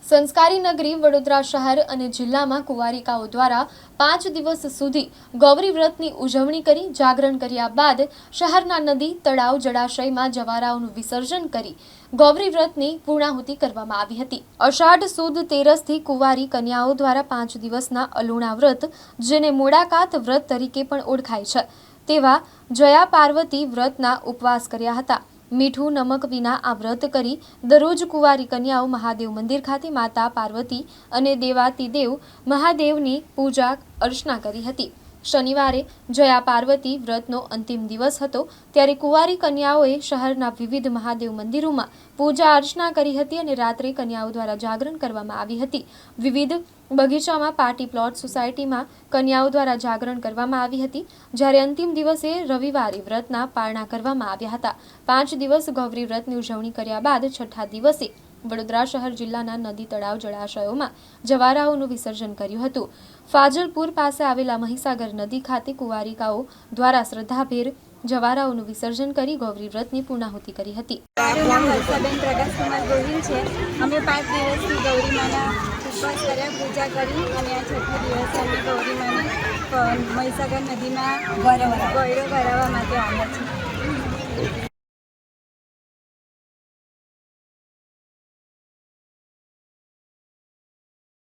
સંસ્કારી નગરી વડોદરા શહેર અને જિલ્લામાં કુંવારિકાઓ દ્વારા 5 દિવસ સુધી ગૌરી વ્રતની ઉજવણી કરી જાગરણ કર્યા બાદ શહેરના નદી, તળાવ, જળાશયમાં જવારાઓનું વિસર્જન કરી ગૌરી વ્રતની પૂર્ણાહુતિ કરવામાં આવી હતી। અષાઢ સુદ તેરસથી કુંવારી કન્યાઓ દ્વારા 5 દિવસના અલુણા વ્રત, જેને મોડાકાત વ્રત તરીકે પણ ઓળખાય છે, તેવા જયા પાર્વતી વ્રતના ઉપવાસ કર્યા હતા। મીઠું નમક વિના આ વ્રત કરી દરરોજ કુંવારી કન્યાઓ મહાદેવ મંદિર ખાતે માતા પાર્વતી અને દેવાતિદેવ મહાદેવની પૂજા અર્ચના કરી હતી। શનિવારે જયા પાર્વતી વ્રતનો અંતિમ દિવસ હતો, ત્યારે કુંવારી કન્યાઓએ શહેરના વિવિધ મહાદેવ મંદિરોમાં પૂજા અર્ચના કરી હતી અને રાત્રે કન્યાઓ દ્વારા જાગરણ કરવામાં આવી હતી। વિવિધ બગીચામાં, પાર્ટી પ્લોટ, સોસાયટીમાં કન્યાઓ દ્વારા જાગરણ કરવામાં આવી હતી, જ્યારે અંતિમ દિવસે રવિવારે વ્રતના પારણા કરવામાં આવ્યા હતા। 5 દિવસ ગૌરી વ્રતની ઉજવણી કર્યા બાદ છઠ્ઠા દિવસે વડોદરા શહેર જિલ્લાના નદી, તળાવ, જળાશયોમાં જવારાઓનું વિસર્જન કર્યું હતું। ફાજલપુર પાસે આવેલા મહીસાગર નદી ખાતે કુંવારિકાઓ દ્વારા શ્રદ્ધાભેર જવારાઓનું વિસર્જન કરી ગૌરી વ્રતની પૂર્ણાહુતિ કરી હતી। મારું નામ હર્ષાબેન પ્રકાશકુમાર ગોહિલ છે। અમે 5 દિવસથી ગૌરી માના ઉપવાસ કર્યા, પૂજા કરી અને આ છઠ્ઠા દિવસે અમે ગૌરી માને મહીસાગર નદીમાં ગૌરવ કરાવવા માટે આવ્યા છીએ।